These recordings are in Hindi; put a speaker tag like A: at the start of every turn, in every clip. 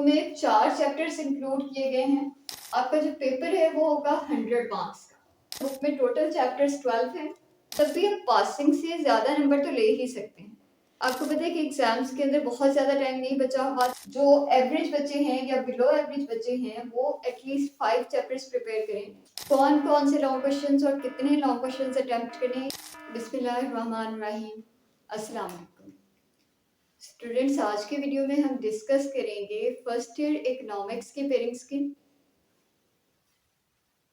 A: में 4 चैप्टर्स इंक्लूड किए गए हैं। आपका जो पेपर है वो होगा 100 मार्क्स का। बुक में टोटल चैप्टर्स 12 हैं। तब भी आप पासिंग से ज़्यादा नंबर तो ले ही सकते हैं। आपको पता है कि एग्जाम्स के अंदर बहुत ज़्यादा टाइम नहीं बचा हुआ। जो एवरेज बच्चे हैं या बिलो एवरेज बच्चे हैं वो एटलीस्ट 5 चैप्टर्स प्रिपेयर करें। कौन कौन से लॉन्ग क्वेश्चंस और कितने लॉन्ग क्वेश्चंस अटेम्प्ट करें। बिस्मिल्लाहिर्रहमानिर्रहीम। अस्सलाम वालेकुम स्टूडेंट्स, आज के वीडियो में हम डिस्कस करेंगे फर्स्ट ईयर इकोनॉमिक्स की पेयरिंग स्कीम।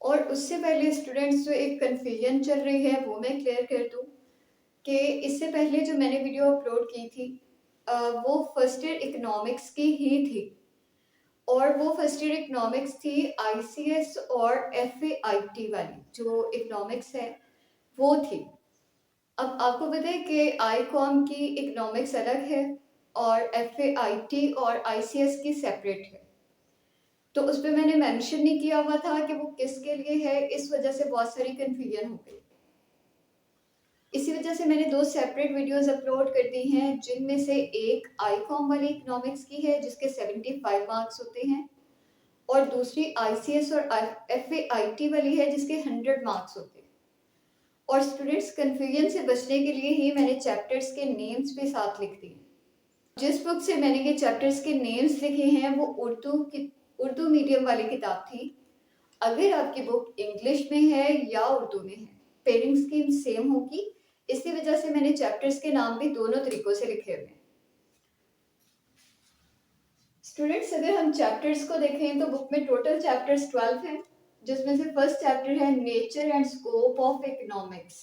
A: और उससे पहले स्टूडेंट्स जो एक कन्फ्यूजन चल रही है वो मैं क्लियर कर दूं कि इससे पहले जो मैंने वीडियो अपलोड की थी वो फर्स्ट ईयर इकोनॉमिक्स की ही थी। और वो फर्स्ट ईयर इकोनॉमिक्स थी आईसीएस और एफएआईटी वाली जो इकोनॉमिक्स है वो थी। अब आपको पता है कि आईकॉम की इकोनॉमिक्स अलग है और एफएआईटी और आईसीएस की सेपरेट है। तो उस पर मैंने मेंशन नहीं किया हुआ था कि वो किसके लिए है, इस वजह से बहुत सारी कन्फ्यूजन हो गई। इसी वजह से मैंने 2 सेपरेट वीडियोस अपलोड कर दी हैं, जिनमें से एक आईकॉम वाली इकोनॉमिक्स की है जिसके 75 मार्क्स होते हैं और दूसरी आईसीएस और एफएआईटी वाली है जिसके 100 मार्क्स होते हैं। और स्टूडेंट्स, कन्फ्यूजन से बचने के लिए ही मैंने चैप्टर्स के नेम्स भी साथ लिख दिए। जिस बुक से मैंने ये चैप्टर्स के नेम्स लिखे हैं वो उर्दू मीडियम वाली किताब थी। अगर आपकी बुक इंग्लिश में है या उर्दू में है, पेयरिंग स्कीम सेम होगी। इसी वजह से मैंने चैप्टर्स के नाम भी दोनों तरीकों से लिखे हुए हैं। स्टूडेंट्स, अगर हम चैप्टर्स को देखें तो बुक में टोटल चैप्टर्स 12 हैं, जिसमें से फर्स्ट चैप्टर है nature and scope of economics.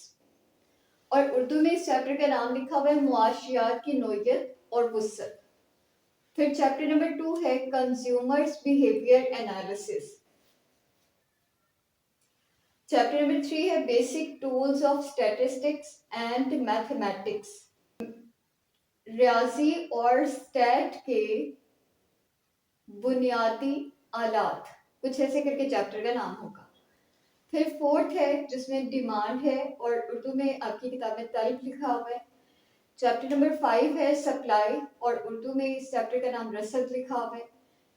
A: और उर्दू में इस चैप्टर का नाम लिखा हुआ है मुआशियात की नोयत और वुसअत। फिर चैप्टर नंबर 2 है consumers behaviour analysis. Chapter number 3 है basic tools of statistics and mathematics. रियाजी और स्टैट के बुनियादी आलात, कुछ ऐसे करके चैप्टर का नाम होगा। फिर फोर्थ है जिसमें डिमांड है और उर्दू में आपकी किताब में तलब लिखा हुआ है। चैप्टर नंबर 5 है सप्लाई और उर्दू में इस चैप्टर का नाम रसद लिखा हुआ है।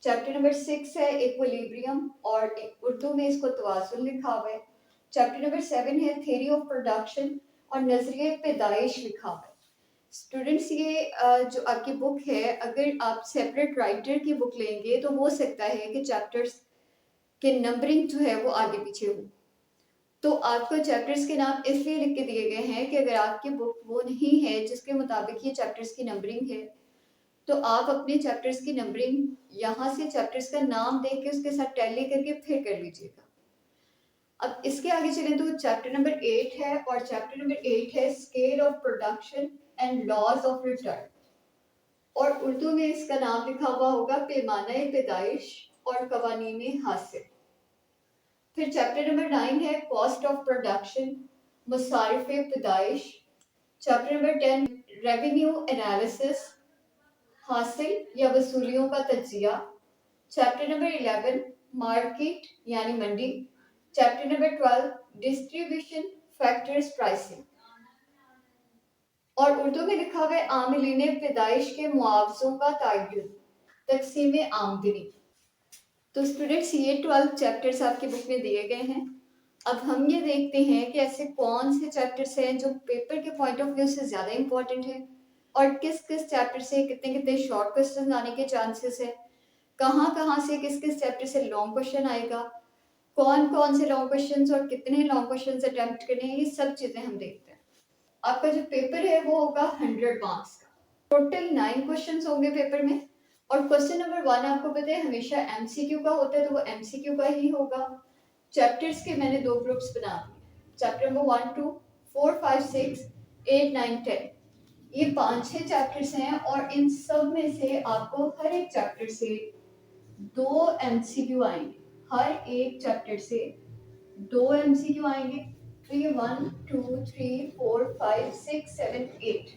A: चैप्टर नंबर 6 है इक्विलिब्रियम और उर्दू में इसको तवाज़ुन लिखा हुआ है। चैप्टर नंबर 7 है थ्योरी ऑफ प्रोडक्शन और नजरिए पैदाइश लिखा हुआ है। स्टूडेंट्स, ये जो आपकी बुक है, अगर आप सेपरेट राइटर की बुक लेंगे तो हो सकता है कि चैप्टर्स के नंबरिंग जो है वो आगे पीछे हो। तो आपको चैप्टर्स के नाम इसलिए लिख के दिए गए हैं कि अगर आपकी बुक वो नहीं है जिसके मुताबिक ये चैप्टर्स की नंबरिंग है, तो आप अपने चैप्टर्स की नंबरिंग यहाँ से चैप्टर्स का नाम देख के उसके साथ टैली करके फिर कर लीजिएगा। अब इसके आगे चलें तो चैप्टर नंबर 8 है और चैप्टर नंबर 8 है scale of production and laws of return. और उर्दू में इसका नाम लिखा हुआ होगा पैमाना पैदाइश और कवानीन हासिल। फिर चैप्टर नंबर 9 है कॉस्ट ऑफ प्रोडक्शन, मसारिफ पैदाइश। चैप्टर नंबर 10 रेवेन्यू एनालिसिस, हासिल या वसूलियों का तज्जिया। चैप्टर नंबर 11 मार्केट यानी मंडी। Chapter number 12 distribution factors pricing. और उर्दू में लिखा हुआ है आमिलीन पैदाइश के मुआवजों का तयन, तकसीम आमदनी। तो स्टूडेंट्स, ये 12 चैप्टर्स आपकी बुक में दिए गए हैं। अब हम ये देखते हैं कि ऐसे कौन से चैप्टर्स हैं जो पेपर के पॉइंट ऑफ व्यू से ज़्यादा इंपॉर्टेंट है और किस किस चैप्टर से कितने कितने शॉर्ट क्वेश्चन आने के चांसेस है, कहाँ कहाँ से किस किस चैप्टर से लॉन्ग क्वेश्चन आएगा, कौन कौन से लॉन्ग क्वेश्चन और कितने लॉन्ग क्वेश्चन अटेम्प्ट करने हैं, ये सब चीज़ें हम देखते हैं। आपका जो पेपर है वो होगा 100 मार्क्स का। टोटल 9 क्वेश्चन होंगे पेपर में। और क्वेश्चन नंबर 1 आपको पता है हमेशा एमसीक्यू का होता है, तो वो एमसीक्यू का ही होगा। चैप्टर्स के मैंने 2 ग्रुप्स बना दिए, चैप्टर नंबर 1, 2, 4, 5, 6, 8, 9, 10। ये 5-6 चैप्टर्स हैं और इन सब में से आपको हर एक चैप्टर से 2 एमसीक्यू आएंगे। हर एक चैप्टर से 2 एमसीक्यू आएंगे। तो ये 1, 2, 3, 4, 5, 6, 7, 8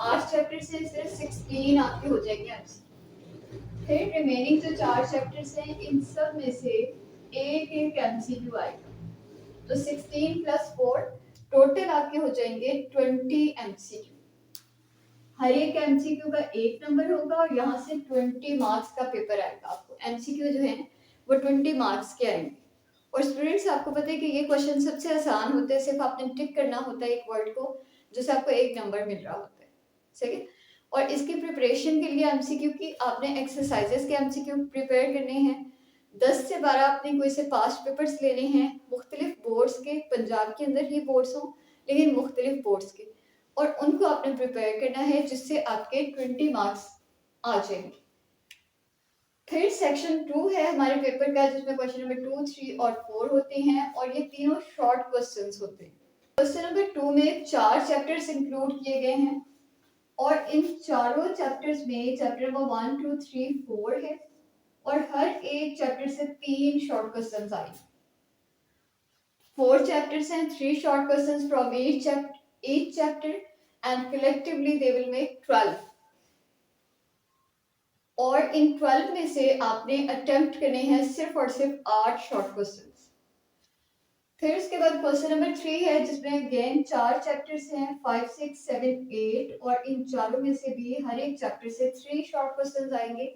A: 8 चैप्टर से सिर्फ 16 आपके हो जाएंगे एमसीक्यू। फिर रिमेनिंग जो 4 चैप्टर्स हैं इन सब में से एक एक एमसीक्यू आएगा। तो 16 + 4 टोटल आपके हो जाएंगे 20 एमसीक्यू। हर एक एमसीक्यू का 1 नंबर होगा और यहाँ से 20 मार्क्स का पेपर आएगा आपको। एमसीक्यू जो है वो 20 मार्क्स के आएंगे। और स्टूडेंट्स आपको पता है कि ये क्वेश्चन सबसे आसान होते हैं, सिर्फ आपने टिक करना होता है एक वर्ड को जिससे आपको 1 नंबर मिल रहा होता है। सही है। और इसकी प्रिपरेशन के लिए एमसीक्यू की आपने एक्सरसाइजेस के एमसीक्यू प्रिपेयर करने हैं। 10 से 12 आपने कोई से पास्ट पेपर्स लेने हैं मुख्तलिफ बोर्ड्स के, पंजाब के अंदर ही बोर्ड्स हों लेकिन मुख्तलिफ बोर्ड्स के, और उनको आपने प्रिपेयर करना है जिससे आपके 20 मार्क्स आ जाएंगे। फिर सेक्शन 2 है हमारे पेपर का जिसमें क्वेश्चन नंबर 2, 3 और 4 होते हैं और ये तीनों शॉर्ट क्वेश्चंस होते हैं। क्वेश्चन नंबर 2 में 4 चैप्टर्स इंक्लूड किए गए हैं और इन चारों चैप्टर्स में चैप्टर नंबर 1, 2, 3, 4 है और हर एक चैप्टर से 3 शॉर्ट क्वेश्चंस आएंगे। 4 chapters and 3 short questions from each chapter and collectively they will make 12. और इन 12 में से आपने अटेम्प्ट करने हैं सिर्फ और सिर्फ 8 शॉर्ट क्वेश्चंस। फिर उसके बाद क्वेश्चन नंबर 3 है जिसमें अगेन 4 चैप्टर्स हैं 5, 6, 7, 8 और इन चारों में से भी हर एक चैप्टर से 3 शॉर्ट क्वेश्चंस आएंगे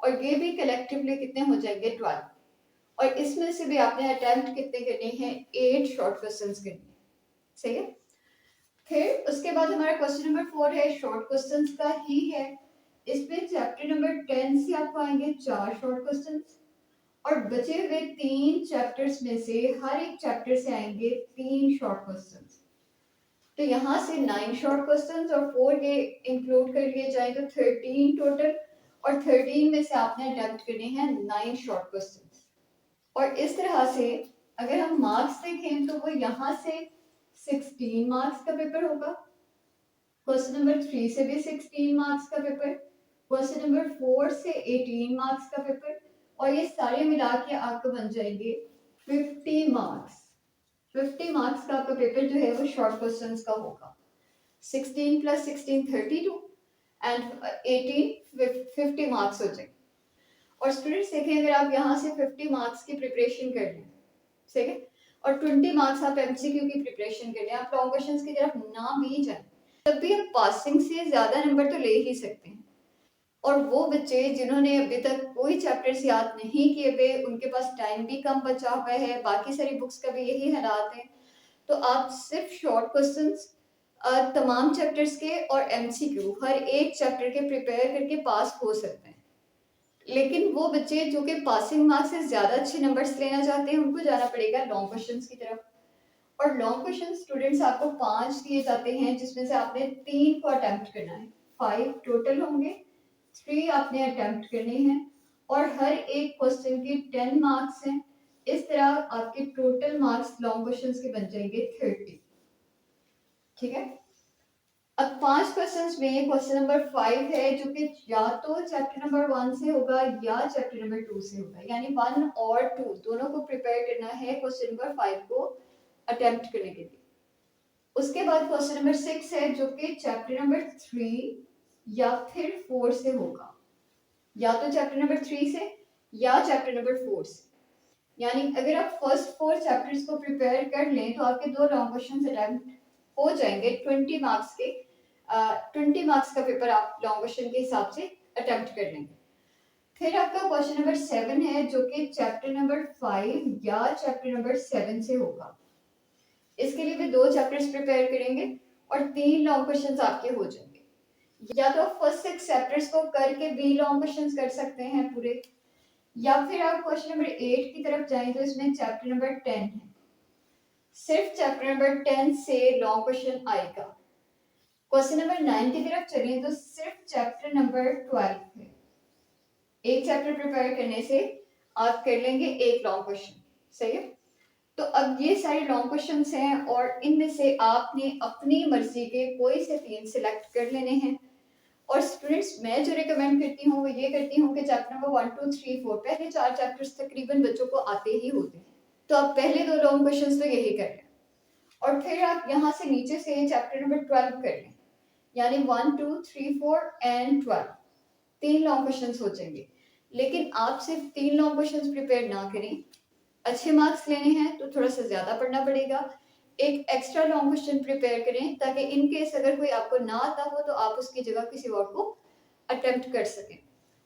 A: और ये भी कलेक्टिवली कितने हो जाएंगे 12। और इसमें से भी आपने अटेम्प्ट कितने करने हैं 8 शॉर्ट क्वेश्चंस करने हैं। सही है। फिर उसके बाद हमारा क्वेश्चन नंबर 4 है शॉर्ट क्वेश्चंस का ही है। इसमें चैप्टर नंबर 10 से आपको आएंगे 4 शॉर्ट क्वेश्चंस और बचे हुए 3 चैप्टर्स में से हर एक चैप्टर से आएंगे 3 शॉर्ट क्वेश्चंस। तो यहाँ से 9 शॉर्ट क्वेश्चंस और 4 ये इंक्लूड कर लिए जाए तो 13 टोटल, और 13 में से आपने अटेम्प्ट करने हैं 9 शॉर्ट क्वेश्चंस। और इस तरह से अगर हम मार्क्स देखें तो वो यहाँ से 16 मार्क्स का पेपर होगा। क्वेश्चन नंबर 3 से भी 16 मार्क्स का पेपर, क्वेश्चन नंबर 4 से 18 मार्क्स का पेपर और ये सारे मिला के आपको बन जाएंगे 50 मार्क्स। 50 मार्क्स का आपका पेपर जो है वो शॉर्ट क्वेश्चंस का होगा। 16 + 16 32 एंड 18 50 मार्क्स हो जाएंगे। और स्टूडेंट्स देखें अगर आप यहाँ से 50 मार्क्स की प्रिपरेशन कर लें, ठीक है, और 20 मार्क्स आप एमसीक्यू की प्रिपरेशन कर लें, आप लॉन्ग क्वेश्चंस की तरफ ना भी जाएं, तब भी आप पासिंग से ज्यादा नंबर तो ले ही सकते हैं। और वो बच्चे जिन्होंने अभी तक कोई चैप्टर्स याद नहीं किए हुए, उनके पास टाइम भी कम बचा हुआ है, बाकी सारी बुक्स का भी यही हालात है, तो आप सिर्फ शॉर्ट क्वेश्चंस तमाम चैप्टर्स के और एमसीक्यू हर एक चैप्टर के प्रिपेयर करके पास हो सकते हैं। लेकिन वो बच्चे जो कि पासिंग मार्क्स से ज्यादा अच्छे नंबर्स लेना चाहते हैं उनको जाना पड़ेगा लॉन्ग क्वेश्चंस की तरफ। और लॉन्ग क्वेश्चन स्टूडेंट्स आपको 5 दिए जाते हैं जिसमें से आपने 3 को अटेम्प्ट करना है। 5 टोटल होंगे, 3 आपने अटेम्प्ट करने हैं और हर एक क्वेश्चन के 10 मार्क्स हैं। इस तरह आपके टोटल मार्क्स लॉन्ग क्वेश्चंस के बन जाएंगे 30। ठीक है। अब 5 क्वेश्चंस में क्वेश्चन नंबर 5 है जो कि या तो चैप्टर नंबर 1 से होगा या चैप्टर नंबर 2 से होगा, यानी 1 और 2 दोनों को प्रिपेयर करना है क्वेश्चन नंबर 5 को अटेम्प्ट करने के लिए। उसके बाद क्वेश्चन नंबर 6 है जो कि चैप्टर नंबर 3 या फिर 4 से होगा, या तो चैप्टर नंबर 3 से या चैप्टर नंबर 4 से। यानी अगर आप फर्स्ट 4 चैप्टर्स को प्रिपेयर कर लें तो आपके 2 लॉन्ग क्वेश्चन अटेम्प्ट हो जाएंगे 20 मार्क्स के। 20 मार्क्स का पेपर आप लॉन्ग क्वेश्चन के हिसाब से अटेम्प्ट कर लेंगे। फिर आपका क्वेश्चन नंबर 7 है जो कि चैप्टर नंबर 5 या चैप्टर नंबर 7 से होगा। इसके लिए भी 2 चैप्टर्स प्रिपेयर करेंगे और 3 लॉन्ग क्वेश्चंस आपके हो जाएंगे। या तो फर्स्ट 6 चैप्टर्स को करके भी लॉन्ग क्वेश्चंस कर सकते हैं पूरे, या फिर आप क्वेश्चन नंबर 8 की तरफ जाएं तो इसमें चैप्टर नंबर 10 है, सिर्फ चैप्टर नंबर 10 से लॉन्ग क्वेश्चन आएगा। क्वेश्चन नंबर 9 की तरफ चलें तो सिर्फ चैप्टर नंबर 12 है। एक चैप्टर प्रिपेयर करने से आप कर लेंगे एक लॉन्ग क्वेश्चन। सही है। तो अब ये सारे लॉन्ग क्वेश्चंस हैं और इनमें से आपने अपनी मर्जी के कोई से 3 सिलेक्ट कर लेने हैं। और स्टूडेंट्स मैं जो रिकमेंड करती हूँ वो ये करती हूँ कि चैप्टर नंबर 1, 2, 3, 4 पहले 4 चैप्टर्स तकरीबन बच्चों को आते ही होते हैं, तो आप पहले 2 लॉन्ग क्वेश्चंस तो यही कर लें और फिर आप यहाँ से नीचे से चैप्टर नंबर 12 कर लें, यानी 1, 2, 3, 4 एंड 12 3 लॉन्ग क्वेश्चंस हो जाएंगे। लेकिन आप सिर्फ 3 लॉन्ग क्वेश्चंस प्रिपेयर ना करें, अच्छे मार्क्स लेने हैं तो थोड़ा सा ज्यादा पढ़ना पड़ेगा। एक एक्स्ट्रा लॉन्ग क्वेश्चन प्रिपेयर करें ताकि इन केस अगर कोई आपको ना आता हो तो आप उसकी जगह किसी और को अटेम्प्ट कर सकें।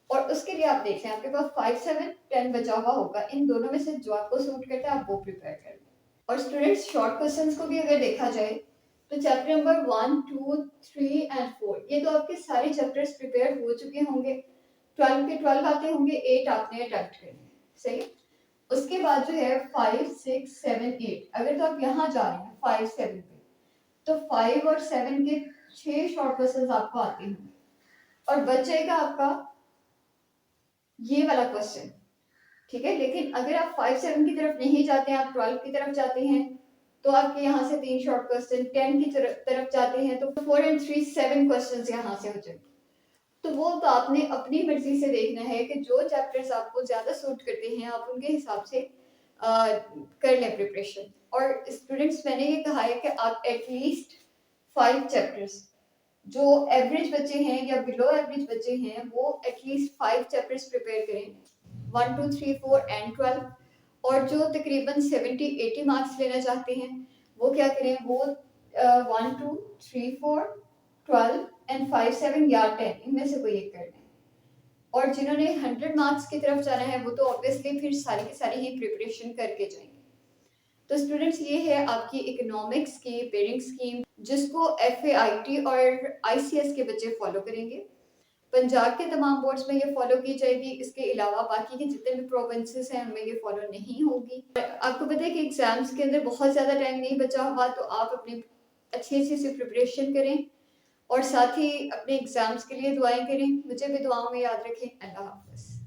A: और उसके लिए आप देख लें आपके पास 5, 7, 10 बचा हुआ होगा, इन दोनों में से जो आपको सूट करता है आप वो प्रिपेयर कर लें। और स्टूडेंट्स शॉर्ट क्वेश्चंस को भी अगर देखा जाए तो चैप्टर नंबर 1, 2, 3 एंड 4 ये तो आपके सारे चैप्टर्स प्रिपेयर हो चुके होंगे। 12 के 12 आते होंगे, 8 आपने अटेम्प्ट करने हैं, सही। उसके बाद जो है 5, 6, 7, 8 अगर तो आप यहाँ जा रहे हैं 5, 7 पे तो 5 और 7 के 6 शॉर्ट क्वेश्चंस आपको आते हैं और बचेगा आपका ये वाला क्वेश्चन, ठीक है। लेकिन अगर आप 5, 7 की तरफ नहीं जाते हैं, आप 12 की तरफ जाते हैं तो आपके यहाँ से 3 शॉर्ट क्वेश्चन, 10 की तरफ जाते हैं तो 4 and 3 7 क्वेश्चन यहाँ से हो जाएंगे। तो वो तो आपने अपनी मर्जी से देखना है कि जो चैप्टर्स आपको ज्यादा सूट करते हैं आप उनके हिसाब से कर लें प्रिपरेशन। और स्टूडेंट्स मैंने ये कहा है कि आप एटलीस्ट 5 चैप्टर्स जो एवरेज बच्चे हैं या बिलो एवरेज बच्चे हैं वो एटलीस्ट 5 चैप्टर्स प्रिपेयर करें, 1, 2, 3, 4 एंड 12। और जो तकरीबन 70-80 मार्क्स लेना चाहते हैं वो क्या करें, वो 1, 2, 3, 4, 12 एंड 5, 7 या 10 इनमें से कोई एक कर लें। और जिन्होंने 100 मार्क्स की तरफ जाना है वो तो ऑब्वियसली फिर सारी की सारी ही प्रिपरेशन करके जाएंगे। तो स्टूडेंट्स ये है आपकी इकोनॉमिक्स की पेयरिंग स्कीम जिसको FAIT और ICS के बच्चे फॉलो करेंगे। पंजाब के तमाम बोर्ड्स में ये फॉलो की जाएगी, इसके अलावा बाकी के जितने भी प्रोविंसेस हैं उनमें ये फॉलो नहीं होगी। आपको पता है कि एग्जाम्स के अंदर बहुत ज़्यादा टाइम नहीं बचा हुआ, तो आप अपनी अच्छी से प्रिपरेशन करें और साथ ही अपने एग्जाम्स के लिए दुआएं करें। मुझे भी दुआओं में याद रखें। अल्लाह हाफ़िज़।